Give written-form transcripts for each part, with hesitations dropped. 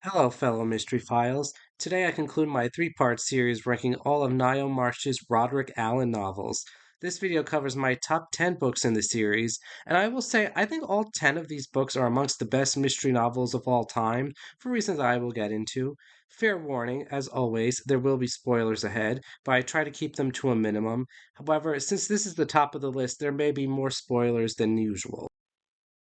Hello, fellow Mystery Files. Today I conclude my three-part series ranking all of Ngaio Marsh's Roderick Alleyn novels. This video covers my top 10 books in the series, and I will say I think all 10 of these books are amongst the best mystery novels of all time, for reasons I will get into. Fair warning, as always, there will be spoilers ahead, but I try to keep them to a minimum. However, since this is the top of the list, there may be more spoilers than usual.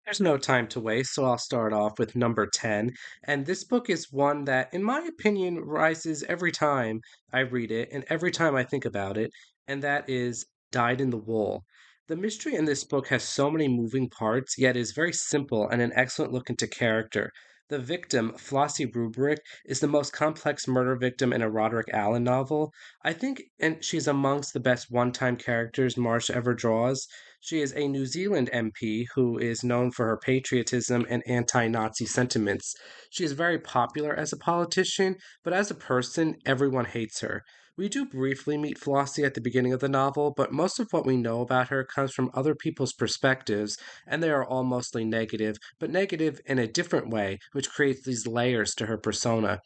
There's no time to waste, so I'll start off with number 10. And this book is one that, in my opinion, rises every time I read it and every time I think about it, and that is Dyed in the Wool. The mystery in this book has so many moving parts, yet is very simple and an excellent look into character. The victim, Flossie Rubrick, is the most complex murder victim in a Roderick Allen novel. I think and she's amongst the best one-time characters Marsh ever draws. She is a New Zealand MP who is known for her patriotism and anti Nazi sentiments. She is very popular as a politician, but as a person, everyone hates her. We do briefly meet Flossie at the beginning of the novel, but most of what we know about her comes from other people's perspectives, and they are all mostly negative, but negative in a different way, which creates these layers to her persona.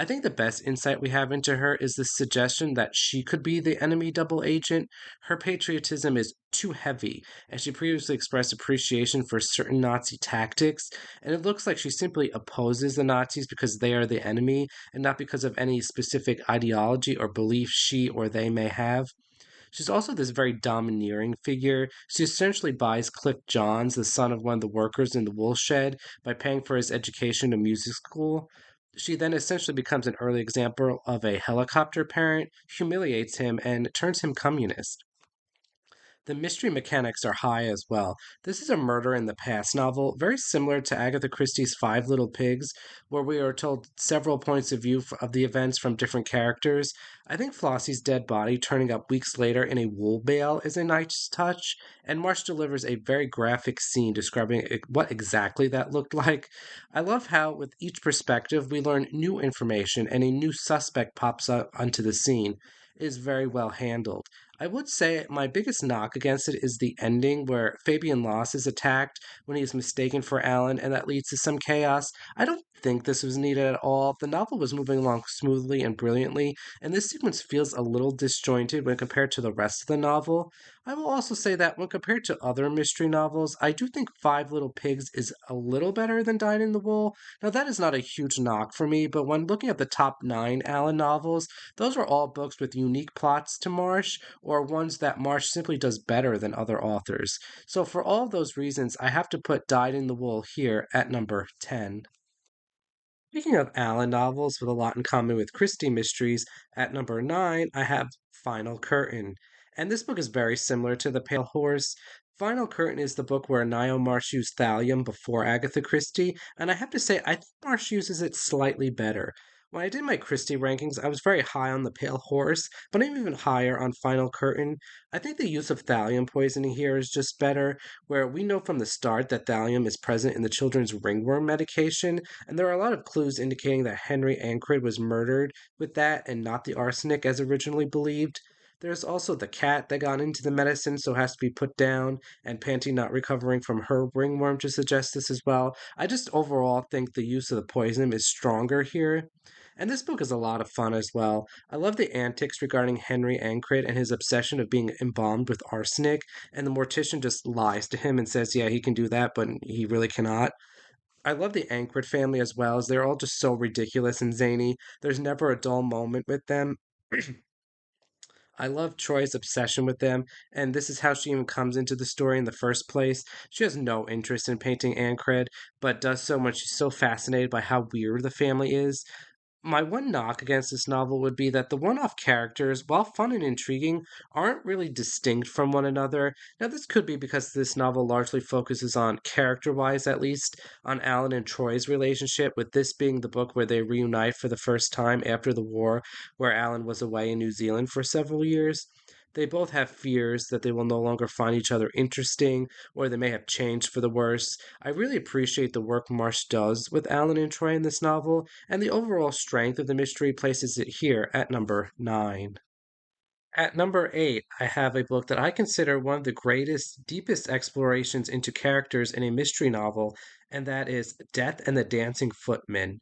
I think the best insight we have into her is the suggestion that she could be the enemy double agent. Her patriotism is too heavy, and she previously expressed appreciation for certain Nazi tactics, and it looks like she simply opposes the Nazis because they are the enemy and not because of any specific ideology or belief she or they may have. She's also this very domineering figure. She essentially buys Cliff Johns, the son of one of the workers in the wool shed, by paying for his education to music school. She then essentially becomes an early example of a helicopter parent, humiliates him, and turns him communist. The mystery mechanics are high as well. This is a murder in the past novel, very similar to Agatha Christie's Five Little Pigs, where we are told several points of view of the events from different characters. I think Flossie's dead body turning up weeks later in a wool bale is a nice touch, and Marsh delivers a very graphic scene describing what exactly that looked like. I love how, with each perspective, we learn new information and a new suspect pops up onto the scene. It is very well handled. I would say my biggest knock against it is the ending where Fabian Loss is attacked when he is mistaken for Alan, and that leads to some chaos. I don't think this was needed at all. The novel was moving along smoothly and brilliantly, and this sequence feels a little disjointed when compared to the rest of the novel. I will also say that when compared to other mystery novels, I do think Five Little Pigs is a little better than Dyed in the Wool. Now, that is not a huge knock for me, but when looking at the top nine Alan novels, those are all books with unique plots to Marsh or ones that Marsh simply does better than other authors. So, for all those reasons, I have to put Dyed in the Wool here at number 10. Speaking of Allen novels with a lot in common with Christie mysteries, at number 9, I have Final Curtain. And this book is very similar to The Pale Horse. Final Curtain is the book where Ngaio Marsh used thallium before Agatha Christie, and I have to say, I think Marsh uses it slightly better. When I did my Christie rankings, I was very high on The Pale Horse, but I'm even higher on Final Curtain. I think the use of thallium poisoning here is just better, where we know from the start that thallium is present in the children's ringworm medication, and there are a lot of clues indicating that Henry Ancred was murdered with that and not the arsenic as originally believed. There's also the cat that got into the medicine, so has to be put down, and Panty not recovering from her ringworm to suggest this as well. I just overall think the use of the poison is stronger here. And this book is a lot of fun as well. I love the antics regarding Henry Ancred and his obsession of being embalmed with arsenic, and the mortician just lies to him and says, yeah, he can do that, but he really cannot. I love the Ancrid family as well, as they're all just so ridiculous and zany. There's never a dull moment with them. I love Troy's obsession with them, and this is how she even comes into the story in the first place. She has no interest in painting Ancred, but does so when she's so fascinated by how weird the family is. My one knock against this novel would be that the one off characters, while fun and intriguing, aren't really distinct from one another. Now, this could be because this novel largely focuses on, character wise at least, on Alan and Troy's relationship, with this being the book where they reunite for the first time after the war, where Alan was away in New Zealand for several years. They both have fears that they will no longer find each other interesting, or they may have changed for the worse. I really appreciate the work Marsh does with Alan and Troy in this novel, and the overall strength of the mystery places it here at number 9. At number 8, I have a book that I consider one of the greatest, deepest explorations into characters in a mystery novel, and that is Death and the Dancing Footman.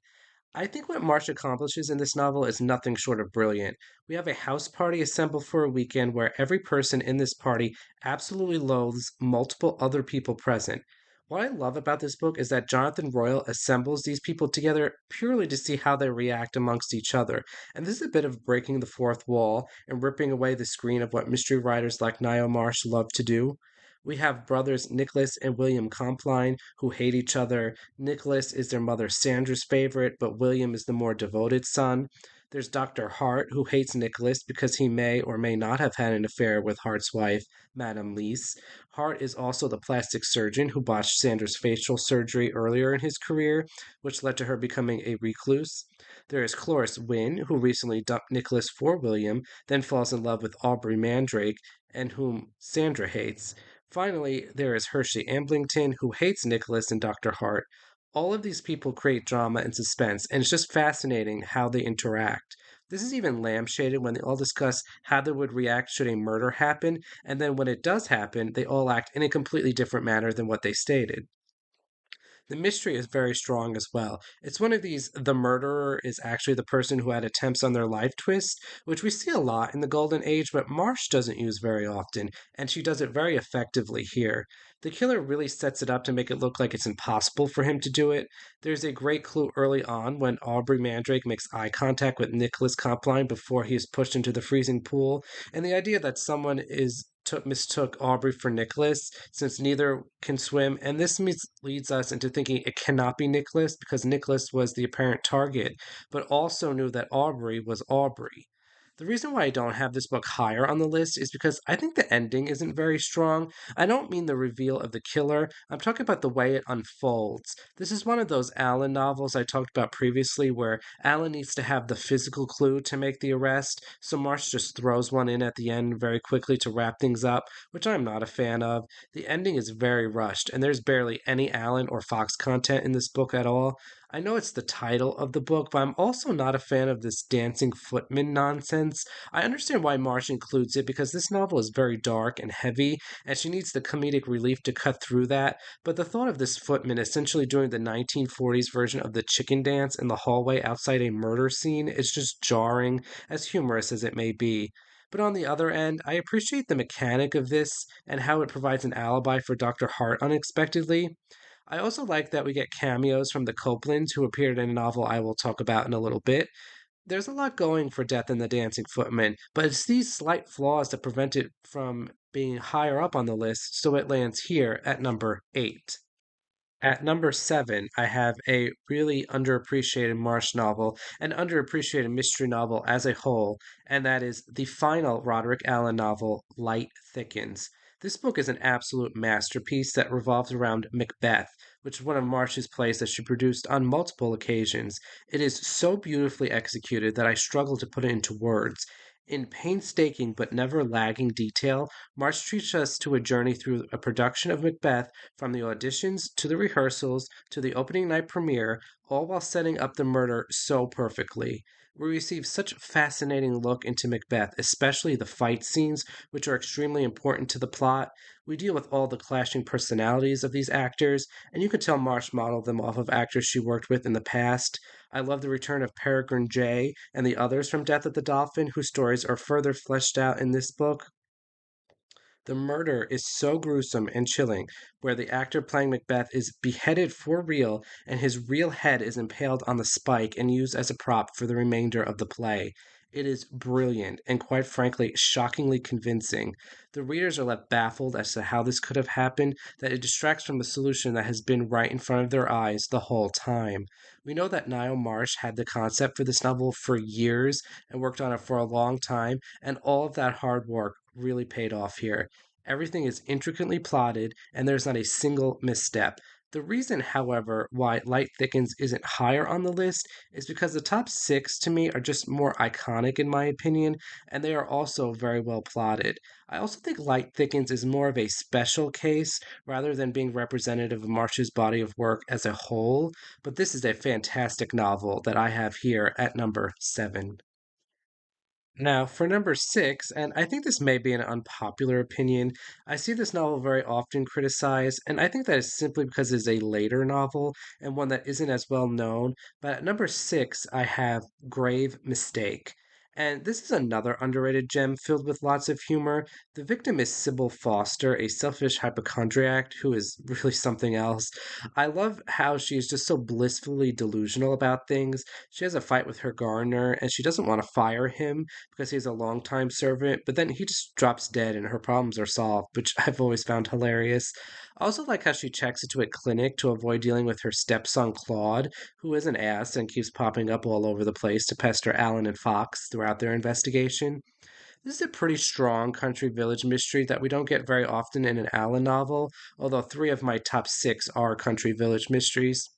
I think what Marsh accomplishes in this novel is nothing short of brilliant. We have a house party assembled for a weekend where every person in this party absolutely loathes multiple other people present. What I love about this book is that Jonathan Royal assembles these people together purely to see how they react amongst each other. And this is a bit of breaking the fourth wall and ripping away the screen of what mystery writers like Ngaio Marsh love to do. We have brothers Nicholas and William Compline who hate each other. Nicholas is their mother Sandra's favorite, but William is the more devoted son. There's Dr. Hart, who hates Nicholas because he may or may not have had an affair with Hart's wife, Madame Leese. Hart is also the plastic surgeon who botched Sandra's facial surgery earlier in his career, which led to her becoming a recluse. There is Cloris Wynne, who recently dumped Nicholas for William, then falls in love with Aubrey Mandrake, and whom Sandra hates. Finally, there is Hershey Amblington, who hates Nicholas and Dr. Hart. All of these people create drama and suspense, and it's just fascinating how they interact. This is even lampshaded when they all discuss how they would react should a murder happen, and then when it does happen, they all act in a completely different manner than what they stated. The mystery is very strong as well. It's one of these the murderer is actually the person who had attempts on their life twist, which we see a lot in the Golden Age, but Marsh doesn't use very often, and she does it very effectively here. The killer really sets it up to make it look like it's impossible for him to do it. There's a great clue early on when Aubrey Mandrake makes eye contact with Nicholas Compline before he is pushed into the freezing pool, and the idea that someone mistook Aubrey for Nicholas since neither can swim, and this leads us into thinking it cannot be Nicholas because Nicholas was the apparent target, but also knew that Aubrey was Aubrey. The reason why I don't have this book higher on the list is because I think the ending isn't very strong. I don't mean the reveal of the killer, I'm talking about the way it unfolds. This is one of those Allen novels I talked about previously where Allen needs to have the physical clue to make the arrest, so Marsh just throws one in at the end very quickly to wrap things up, which I'm not a fan of. The ending is very rushed, and there's barely any Allen or Fox content in this book at all. I know it's the title of the book, but I'm also not a fan of this dancing footman nonsense. I understand why Marsh includes it because this novel is very dark and heavy, and she needs the comedic relief to cut through that. But the thought of this footman essentially doing the 1940s version of the chicken dance in the hallway outside a murder scene is just jarring, as humorous as it may be. But on the other end, I appreciate the mechanic of this and how it provides an alibi for Dr. Hart unexpectedly. I also like that we get cameos from the Copelands, who appeared in a novel I will talk about in a little bit. There's a lot going for Death and the Dancing Footman, but it's these slight flaws that prevent it from being higher up on the list, so it lands here at number 8. At number 7, I have a really underappreciated Marsh novel, an underappreciated mystery novel as a whole, and that is the final Roderick Alleyn novel, Light Thickens. This book is an absolute masterpiece that revolves around Macbeth, which is one of Marsh's plays that she produced on multiple occasions. It is so beautifully executed that I struggle to put it into words. In painstaking but never lagging detail, Marsh treats us to a journey through a production of Macbeth from the auditions to the rehearsals to the opening night premiere, all while setting up the murder so perfectly. We receive such a fascinating look into Macbeth, especially the fight scenes, which are extremely important to the plot. We deal with all the clashing personalities of these actors, and you can tell Marsh modeled them off of actors she worked with in the past. I love the return of Peregrine J. and the others from Death of the Dolphin, whose stories are further fleshed out in this book. The murder is so gruesome and chilling, where the actor playing Macbeth is beheaded for real and his real head is impaled on the spike and used as a prop for the remainder of the play. It is brilliant and, quite frankly, shockingly convincing. The readers are left baffled as to how this could have happened, that it distracts from the solution that has been right in front of their eyes the whole time. We know that Niall Marsh had the concept for this novel for years and worked on it for a long time, and all of that hard work really paid off here. Everything is intricately plotted, and there's not a single misstep. The reason, however, why Light Thickens isn't higher on the list is because the top six to me are just more iconic in my opinion, and they are also very well plotted. I also think Light Thickens is more of a special case rather than being representative of Marsh's body of work as a whole, but this is a fantastic novel that I have here at number 7. Now, for number six, and I think this may be an unpopular opinion, I see this novel very often criticized, and I think that is simply because it's a later novel and one that isn't as well known. But at number six, I have Grave Mistake. And this is another underrated gem filled with lots of humor. The victim is Sybil Foster, a selfish hypochondriac who is really something else. I love how she's just so blissfully delusional about things. She has a fight with her gardener, and she doesn't want to fire him because he's a longtime servant, but then he just drops dead and her problems are solved, which I've always found hilarious. I also like how she checks into a clinic to avoid dealing with her stepson Claude, who is an ass and keeps popping up all over the place to pester Alan and Fox throughout their investigation. This is a pretty strong country village mystery that we don't get very often in an Allen novel, although three of my top six are country village mysteries.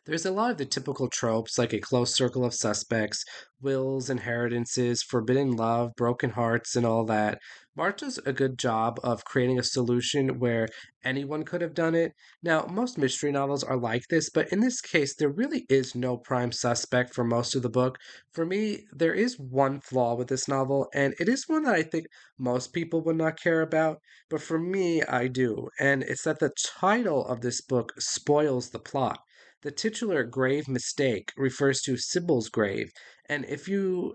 There's a lot of the typical tropes, like a close circle of suspects, wills, inheritances, forbidden love, broken hearts, and all that. March does a good job of creating a solution where anyone could have done it. Now, most mystery novels are like this, but in this case, there really is no prime suspect for most of the book. For me, there is one flaw with this novel, and it is one that I think most people would not care about, but for me, I do. And it's that the title of this book spoils the plot. The titular grave mistake refers to Sybil's grave, and if you're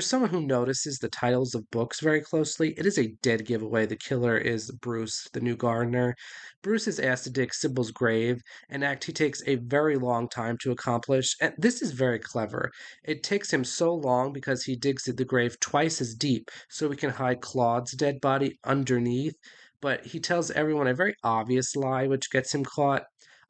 someone who notices the titles of books very closely, it is a dead giveaway the killer is Bruce, the new gardener. Bruce is asked to dig Sybil's grave, an act he takes a very long time to accomplish, and this is very clever. It takes him so long because he digs the grave twice as deep so he can hide Claude's dead body underneath, but he tells everyone a very obvious lie which gets him caught.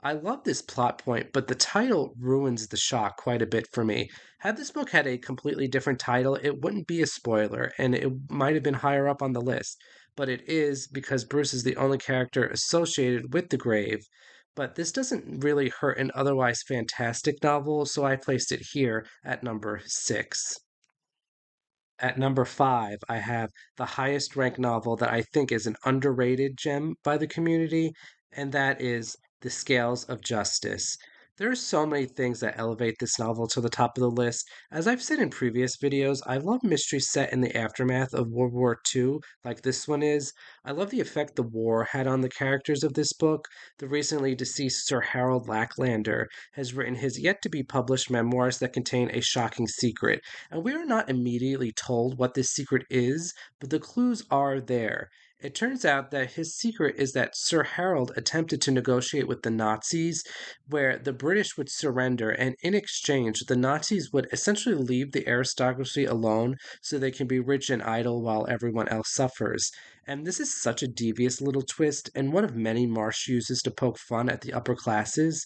I love this plot point, but the title ruins the shock quite a bit for me. Had this book had a completely different title, it wouldn't be a spoiler, and it might have been higher up on the list. But it is because Bruce is the only character associated with the grave. But this doesn't really hurt an otherwise fantastic novel, so I placed it here at number six. At number five, I have the highest ranked novel that I think is an underrated gem by the community, and that is The Scales of Justice. There are so many things that elevate this novel to the top of the list. As I've said in previous videos, I love mysteries set in the aftermath of World War II, like this one is. I love the effect the war had on the characters of this book. The recently deceased Sir Harold Lacklander has written his yet to be published memoirs that contain a shocking secret, and we are not immediately told what this secret is, but the clues are there. It turns out that his secret is that Sir Harold attempted to negotiate with the Nazis, where the British would surrender, and in exchange, the Nazis would essentially leave the aristocracy alone so they can be rich and idle while everyone else suffers. And this is such a devious little twist, and one of many Marsh uses to poke fun at the upper classes.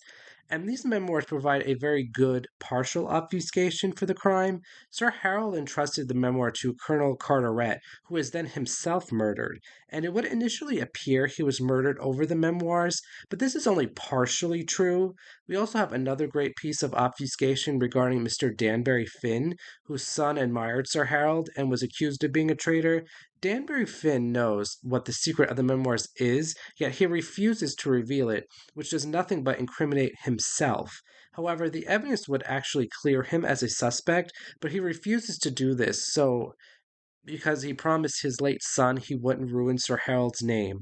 And these memoirs provide a very good partial obfuscation for the crime. Sir Harold entrusted the memoir to Colonel Carteret, who was then himself murdered, and it would initially appear he was murdered over the memoirs, but this is only partially true. We also have another great piece of obfuscation regarding Mr. Danbury Finn, whose son admired Sir Harold and was accused of being a traitor. Danbury Finn knows what the secret of the memoirs is, yet he refuses to reveal it, which does nothing but incriminate himself. However, the evidence would actually clear him as a suspect, but he refuses to do this, so because he promised his late son he wouldn't ruin Sir Harold's name.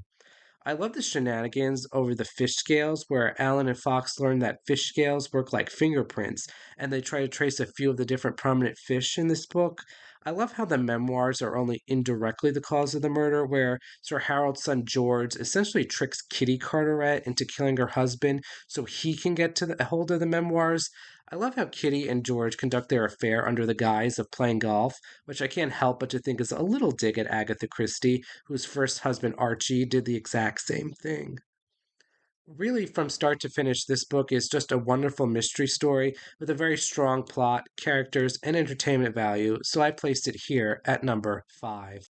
I love the shenanigans over the fish scales, where Alan and Fox learn that fish scales work like fingerprints, and they try to trace a few of the different prominent fish in this book. I love how the memoirs are only indirectly the cause of the murder, where Sir Harold's son George essentially tricks Kitty Carteret into killing her husband so he can get to the hold of the memoirs. I love how Kitty and George conduct their affair under the guise of playing golf, which I can't help but to think is a little dig at Agatha Christie, whose first husband Archie did the exact same thing. Really, from start to finish, this book is just a wonderful mystery story with a very strong plot, characters, and entertainment value, so I placed it here at number five.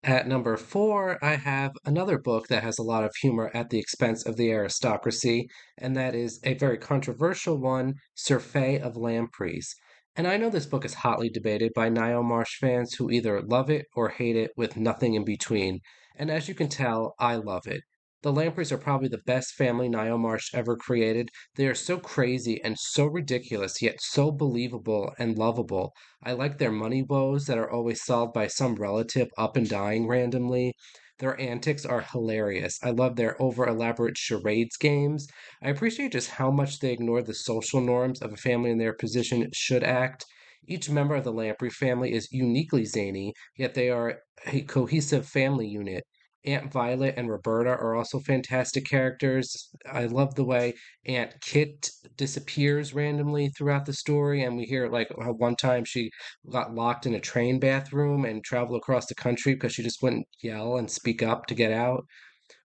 At number four, I have another book that has a lot of humor at the expense of the aristocracy, and that is a very controversial one, Surfeit of Lampreys. And I know this book is hotly debated by Ngaio Marsh fans who either love it or hate it with nothing in between. And as you can tell, I love it. The Lampreys are probably the best family Ngaio Marsh ever created. They are so crazy and so ridiculous, yet so believable and lovable. I like their money woes that are always solved by some relative up and dying randomly. Their antics are hilarious. I love their over elaborate charades games. I appreciate just how much they ignore the social norms of a family in their position should act. Each member of the Lamprey family is uniquely zany, yet they are a cohesive family unit. Aunt Violet and Roberta are also fantastic characters. I love the way Aunt Kit disappears randomly throughout the story, and we hear like how one time she got locked in a train bathroom and traveled across the country because she just wouldn't yell and speak up to get out.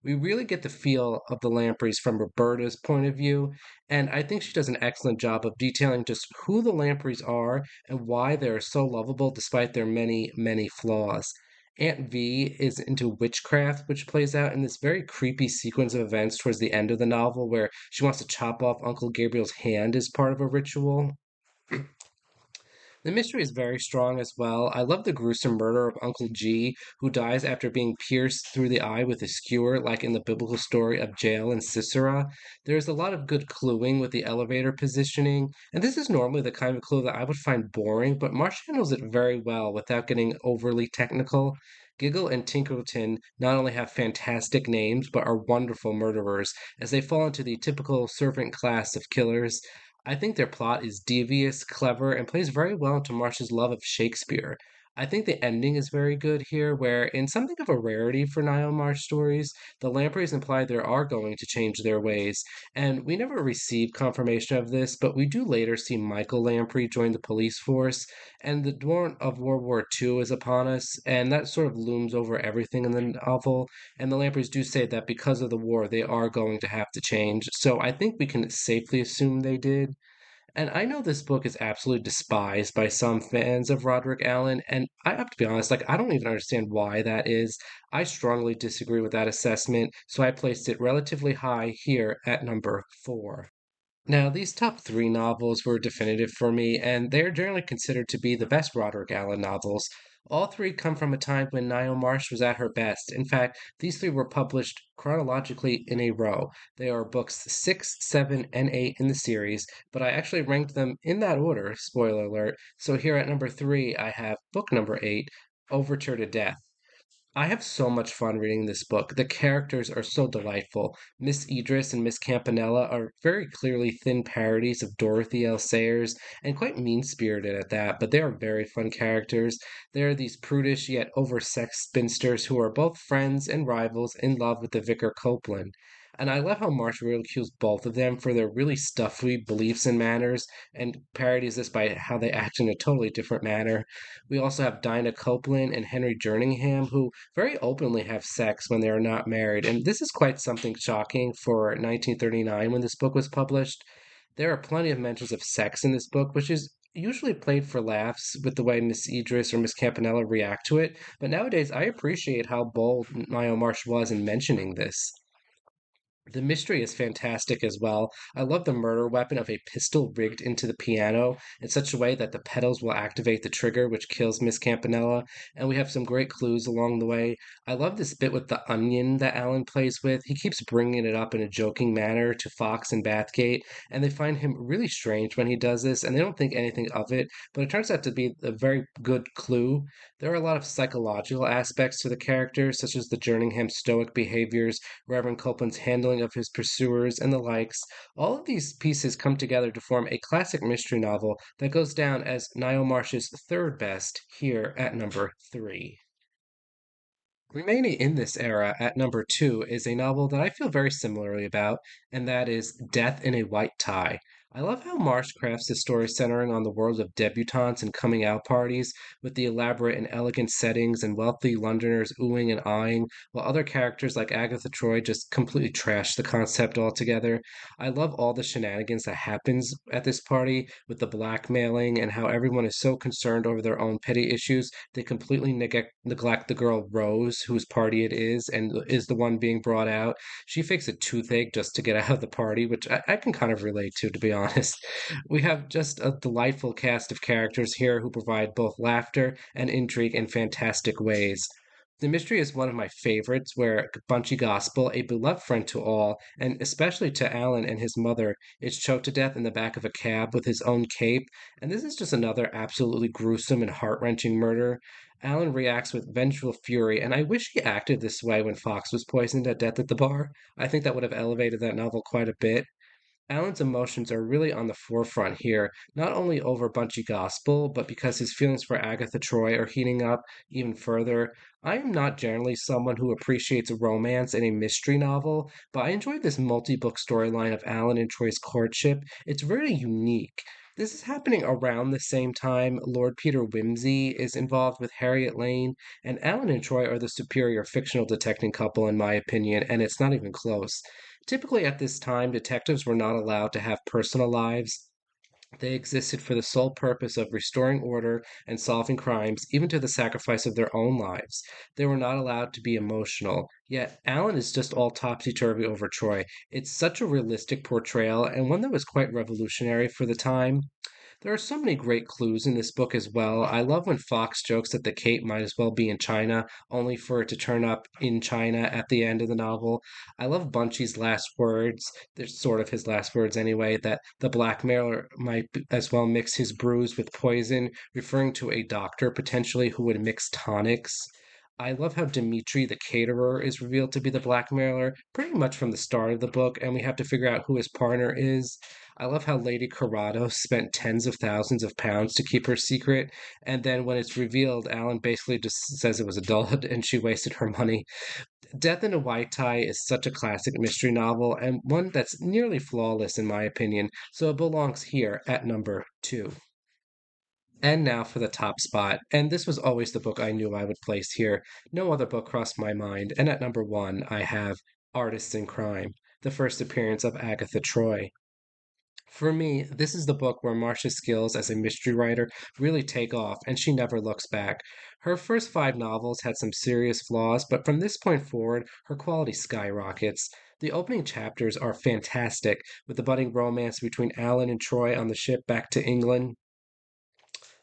We really get the feel of the Lampreys from Roberta's point of view, and I think she does an excellent job of detailing just who the Lampreys are and why they're so lovable despite their many, many flaws. Aunt V is into witchcraft, which plays out in this very creepy sequence of events towards the end of the novel where she wants to chop off Uncle Gabriel's hand as part of a ritual. The mystery is very strong as well. I love the gruesome murder of Uncle G, who dies after being pierced through the eye with a skewer, like in the biblical story of Jael and Sisera. There's a lot of good cluing with the elevator positioning, and this is normally the kind of clue that I would find boring, but Marsh handles it very well without getting overly technical. Giggle and Tinkerton not only have fantastic names, but are wonderful murderers, as they fall into the typical servant class of killers. I think their plot is devious, clever, and plays very well into Marsh's love of Shakespeare. I think the ending is very good here, where, in something of a rarity for Niall Marsh stories, the Lampreys imply they are going to change their ways, and we never receive confirmation of this, but we do later see Michael Lamprey join the police force, and the dawn of World War II is upon us, and that sort of looms over everything in the novel, and the Lampreys do say that because of the war, they are going to have to change, so I think we can safely assume they did. And I know this book is absolutely despised by some fans of Roderick Allen, and I have to be honest, like, I don't even understand why that is. I strongly disagree with that assessment, so I placed it relatively high here at number 4. Now, these top three novels were definitive for me, and they're generally considered to be the best Roderick Allen novels. All three come from a time when Niall Marsh was at her best. In fact, these three were published chronologically in a row. They are books 6, 7, and 8 in the series, but I actually ranked them in that order, spoiler alert. So here at number 3, I have book number 8, Overture to Death. I have so much fun reading this book. The characters are so delightful. Miss Idris and Miss Campanella are very clearly thin parodies of Dorothy L. Sayers, and quite mean-spirited at that, but they are very fun characters. They are these prudish yet oversexed spinsters who are both friends and rivals in love with the Vicar Copeland. And I love how Marsh ridicules both of them for their really stuffy beliefs and manners, and parodies this by how they act in a totally different manner. We also have Dinah Copeland and Henry Jerningham, who very openly have sex when they are not married. And this is quite something shocking for 1939 when this book was published. There are plenty of mentions of sex in this book, which is usually played for laughs with the way Miss Idris or Miss Campanella react to it. But nowadays, I appreciate how bold Niall Marsh was in mentioning this. The mystery is fantastic as well. I love the murder weapon of a pistol rigged into the piano in such a way that the pedals will activate the trigger, which kills Miss Campanella, and we have some great clues along the way. I love this bit with the onion that Alan plays with. He keeps bringing it up in a joking manner to Fox and Bathgate, and they find him really strange when he does this, and they don't think anything of it, but it turns out to be a very good clue. There are a lot of psychological aspects to the characters, such as the Jerningham stoic behaviors, Reverend Copeland's handling of his pursuers, and the likes. All of these pieces come together to form a classic mystery novel that goes down as Niall Marsh's third best here at number 3. Remaining in this era at number 2 is a novel that I feel very similarly about, and that is Death in a White Tie. I love how Marsh crafts his story centering on the world of debutantes and coming out parties, with the elaborate and elegant settings and wealthy Londoners oohing and eyeing, while other characters like Agatha Troy just completely trash the concept altogether. I love all the shenanigans that happens at this party, with the blackmailing and how everyone is so concerned over their own petty issues they completely neglect the girl Rose, whose party it is, and is the one being brought out. She fakes a toothache just to get out of the party, which I can kind of relate to be honest. We have just a delightful cast of characters here who provide both laughter and intrigue in fantastic ways. The mystery is one of my favorites, where Bunchy Gospel, a beloved friend to all, and especially to Alan and his mother, is choked to death in the back of a cab with his own cape. And this is just another absolutely gruesome and heart-wrenching murder. Alan reacts with vengeful fury, and I wish he acted this way when Fox was poisoned at death at the bar. I think that would have elevated that novel quite a bit. Alan's emotions are really on the forefront here, not only over Bunchy Gospel, but because his feelings for Agatha Troy are heating up even further. I am not generally someone who appreciates romance in a mystery novel, but I enjoyed this multi book storyline of Alan and Troy's courtship. It's very unique. This is happening around the same time Lord Peter Wimsey is involved with Harriet Lane, and Alan and Troy are the superior fictional detecting couple, in my opinion, and it's not even close. Typically, at this time, detectives were not allowed to have personal lives. They existed for the sole purpose of restoring order and solving crimes, even to the sacrifice of their own lives. They were not allowed to be emotional. Yet, Alan is just all topsy turvy over Troy. It's such a realistic portrayal, and one that was quite revolutionary for the time. There are so many great clues in this book as well. I love when Fox jokes that the cape might as well be in China, only for it to turn up in China at the end of the novel. I love Bunchy's last words. They're sort of his last words anyway, that the blackmailer might as well mix his brews with poison, referring to a doctor potentially who would mix tonics. I love how Dimitri, the caterer, is revealed to be the blackmailer pretty much from the start of the book, and we have to figure out who his partner is. I love how Lady Corrado spent tens of thousands of pounds to keep her secret, and then when it's revealed, Alan basically just says it was a dud and she wasted her money. Death in a White Tie is such a classic mystery novel, and one that's nearly flawless in my opinion, so it belongs here at number 2. And now for the top spot, and this was always the book I knew I would place here. No other book crossed my mind, and at number 1 I have Artists in Crime, the first appearance of Agatha Troy. For me, this is the book where Marcia's skills as a mystery writer really take off, and she never looks back. Her first 5 novels had some serious flaws, but from this point forward, her quality skyrockets. The opening chapters are fantastic, with the budding romance between Alan and Troy on the ship back to England.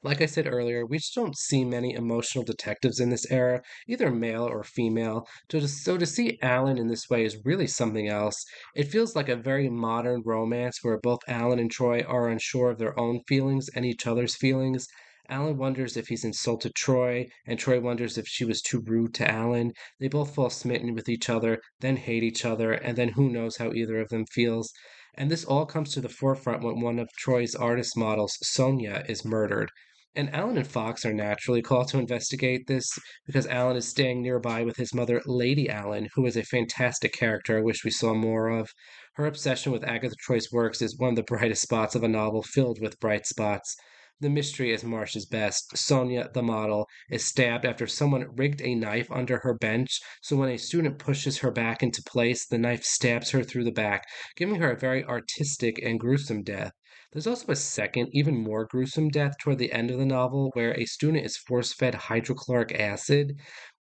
Like I said earlier, we just don't see many emotional detectives in this era, either male or female. So to see Alan in this way is really something else. It feels like a very modern romance where both Alan and Troy are unsure of their own feelings and each other's feelings. Alan wonders if he's insulted Troy, and Troy wonders if she was too rude to Alan. They both fall smitten with each other, then hate each other, and then who knows how either of them feels. And this all comes to the forefront when one of Troy's artist models, Sonia, is murdered. And Alan and Fox are naturally called to investigate this because Alan is staying nearby with his mother, Lady Allen, who is a fantastic character I wish we saw more of. Her obsession with Agatha Troy's works is one of the brightest spots of a novel filled with bright spots. The mystery is Marsh's best. Sonia, the model, is stabbed after someone rigged a knife under her bench, so when a student pushes her back into place, the knife stabs her through the back, giving her a very artistic and gruesome death. There's also a second, even more gruesome death toward the end of the novel where a student is force fed hydrochloric acid.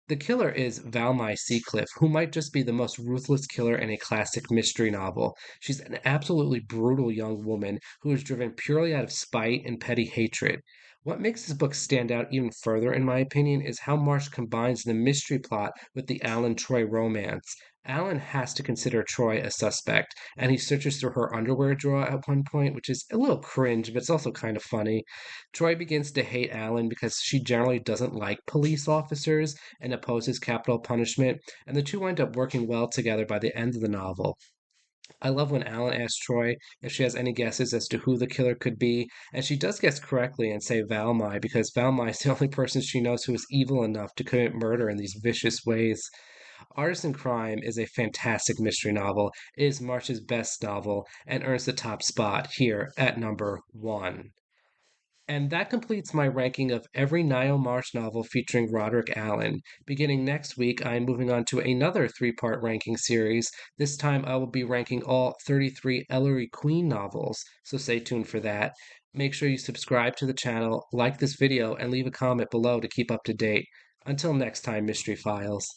The killer is Valmy Seacliff, who might just be the most ruthless killer in a classic mystery novel. She's an absolutely brutal young woman who is driven purely out of spite and petty hatred. What makes this book stand out even further, in my opinion, is how Marsh combines the mystery plot with the Alan Troy romance. Alan has to consider Troy a suspect, and he searches through her underwear drawer at one point, which is a little cringe, but it's also kind of funny. Troy begins to hate Alan because she generally doesn't like police officers and opposes capital punishment, and the two wind up working well together by the end of the novel. I love when Alan asks Troy if she has any guesses as to who the killer could be, and she does guess correctly and say Valmy because Valmy is the only person she knows who is evil enough to commit murder in these vicious ways. Artisan Crime is a fantastic mystery novel. It is March's best novel and earns the top spot here at number 1. And that completes my ranking of every Ngaio Marsh novel featuring Roderick Alleyn. Beginning next week, I am moving on to another 3-part ranking series. This time I will be ranking all 33 Ellery Queen novels, so stay tuned for that. Make sure you subscribe to the channel, like this video, and leave a comment below to keep up to date. Until next time, Mystery Files.